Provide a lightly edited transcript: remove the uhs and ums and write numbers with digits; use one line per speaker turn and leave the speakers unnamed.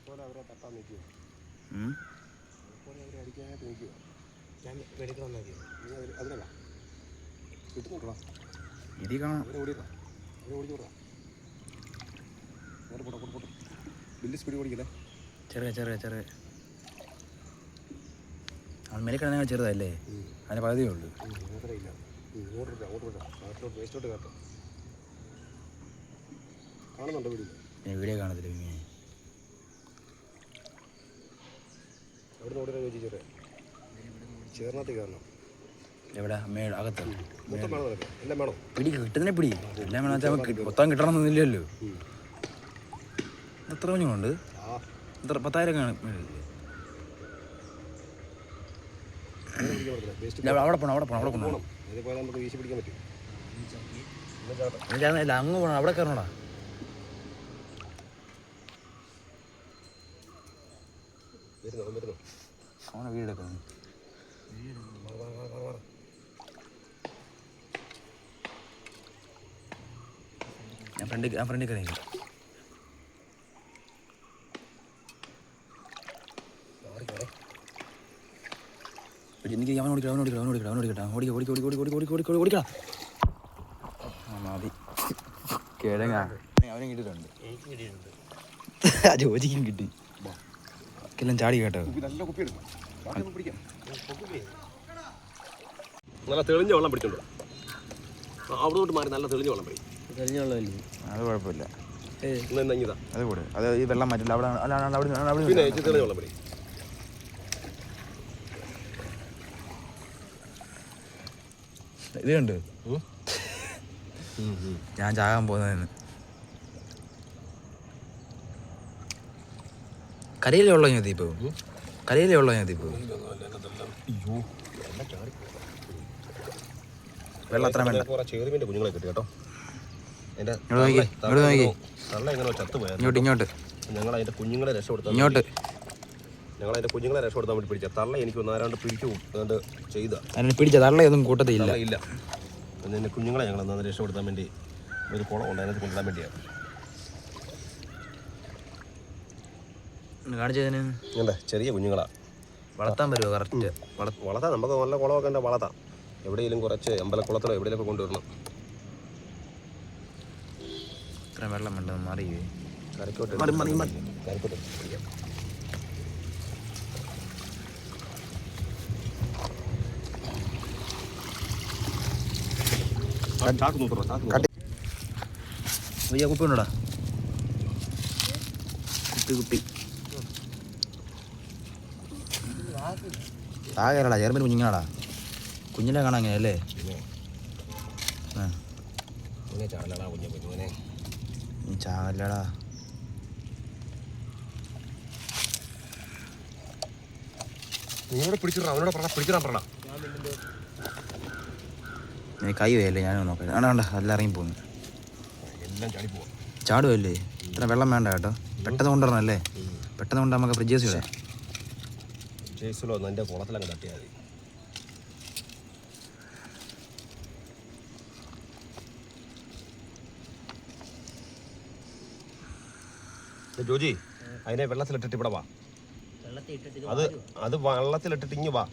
അവരെ തട്ടാൻ നിൽക്കുക, അവരെ അടിക്കാനായിട്ട് നിൽക്കുക. ഞാൻ വെടിക്കണമെന്നാക്കിയോ അതിനല്ല കിട്ടുന്നുണ്ടോ?
ഇതിൽ കാണാം.
അവരെ ഓടിയതാ, അവരെ ഓടിച്ചോടാ. നേരെ പോട്ടെ പോട്ടെ, വലിയ സ്പീഡ് ഓടിക്കില്ലേ?
ചെറിയ അവൻ മെലിക്കണ ചെറുതല്ലേ, അതിന് പകുതിയേ ഉള്ളൂ.
ഇല്ല അങ്ങോട്ട് വേസ്റ്റോട്ട് കയറട്ടെ. കാണുന്നുണ്ടോ വീഡിയോ?
ഞാൻ വീഡിയോ കാണത്തില്ല. പിന്നെ
അവിടെ ഓടിയാൽ ചോദിച്ചേ ചേർന്നത്തി കയറണം.
എവിടെ അകത്ത്
മൊത്തം വേണം നിനക്ക്? എല്ലാം വേണോ?
പിടി കിട്ടുന്നതിനെ പിടി എല്ലാം വേണം വെച്ചാൽ മൊത്തം കിട്ടണമെന്നൊന്നുമില്ലല്ലോ. എത്ര മണിയുണ്ട്? എത്ര 10,000 കാണും. അവിടെ പോകണം.
ഇതേപോലെ നമുക്ക് വീശി പിടിക്കാൻ പറ്റും.
ഇല്ല അങ്ങ് പോകണം, അവിടെ കയറണോടാ.
വരുന്നു
അവനെ വീടെടുക്കുന്നു. ഞാൻ ഫ്രണ്ടിൽ കയറി. എനിക്ക് അവൻ ഓടിക്കണം. മതി കിഴങ്ങ അവനും കിട്ടിയിട്ടുണ്ട്. ജോജിക്കും കിട്ടി. എല്ലാം ചാടി കേട്ടോ.
നല്ല തെളിഞ്ഞ വെള്ളം പിടിച്ചോണ്ടോ. അവിടെ മാറി നല്ല തെളിഞ്ഞ വെള്ളം പിടി. തെളിഞ്ഞ വെള്ളമല്ലേ?
അത് കുഴപ്പമില്ല.
അത്
കൂടെ അത് ഈ വെള്ളം മാറ്റില്ല. അവിടെ
തെളിഞ്ഞ വെള്ളം പിടി.
ഇത് കണ്ട് ഞാൻ ചാകാൻ പോകുന്നതെന്ന്. കരയിലേ ഉള്ളോ ഞാൻ ഇപ്പോൾ? വെള്ളം അത്ര വേണ്ട.
ചെറുമീൻ്റെ കുഞ്ഞുങ്ങളെ കിട്ടി കേട്ടോ.
ഇങ്ങോട്ട്
ഞങ്ങൾ അതിൻ്റെ കുഞ്ഞുങ്ങളെ രക്ഷപ്പെടുത്താൻ വേണ്ടി പിടിച്ച തള്ള എനിക്ക് ഒന്നാരാണ്ട് പിടിച്ചു അതുകൊണ്ട് ചെയ്ത
പിടിച്ച തള്ളയൊന്നും കൂട്ടത്തില്ല.
ഇല്ല എൻ്റെ കുഞ്ഞുങ്ങളെ ഞങ്ങൾ ഒന്നത് രക്ഷപ്പെടുത്താൻ വേണ്ടി ഒരു കുളം ഉണ്ട്, അതിനകത്ത് കൊണ്ടുവരാൻ വേണ്ടിയാണ്
കാണിച്ചതിന്.
എന്താ ചെറിയ കുഞ്ഞുങ്ങളാ
വളർത്താൻ പറ്റുമോ? കറക്റ്റ്
വളർത്താം. നമുക്ക് നല്ല കുളമൊക്കെ ഉണ്ട്, വളർത്താം. എവിടെയെങ്കിലും കുറച്ച് അമ്പലക്കുളത്തിലോ എവിടെയെങ്കിലൊക്കെ കൊണ്ടുവരണം.
ഇത്ര വെള്ളം വേണ്ട മാറി
കരക്കോട്ട്
കുപ്പി ഉണ്ടോടാ? കുപ്പി ആകെടാ ചെറുപ്പൻ കുഞ്ഞുങ്ങളാടാ. കുഞ്ഞിനെ കാണാൻ അങ്ങനെയല്ലേ? ചാകല്ലടാ.
നിങ്ങളോട് അവനോട് പിടിച്ചിടാൻ പറ.
കൈ പോയല്ലേ? ഞാനൊന്ന് നോക്കാം. വേണ്ട എല്ലാം ഇറങ്ങി പോകുന്നു. ചാടുമല്ലേ? ഇത്ര വെള്ളം വേണ്ട കേട്ടോ. പെട്ടെന്ന് കൊണ്ടുവരണല്ലേ? പെട്ടെന്ന് കൊണ്ട് നമുക്ക് ഫ്രിഡ്ജ് ഇടാം.
എൻ്റെ കുളത്തിലങ്ങ് തട്ടിയാൽ മതി. ജോജി അതിനെ വെള്ളത്തിലിട്ടിട്ട് ഇവിടെ വാ. അത് വെള്ളത്തിലിട്ടിട്ട് ഇങ്ങ് വാ.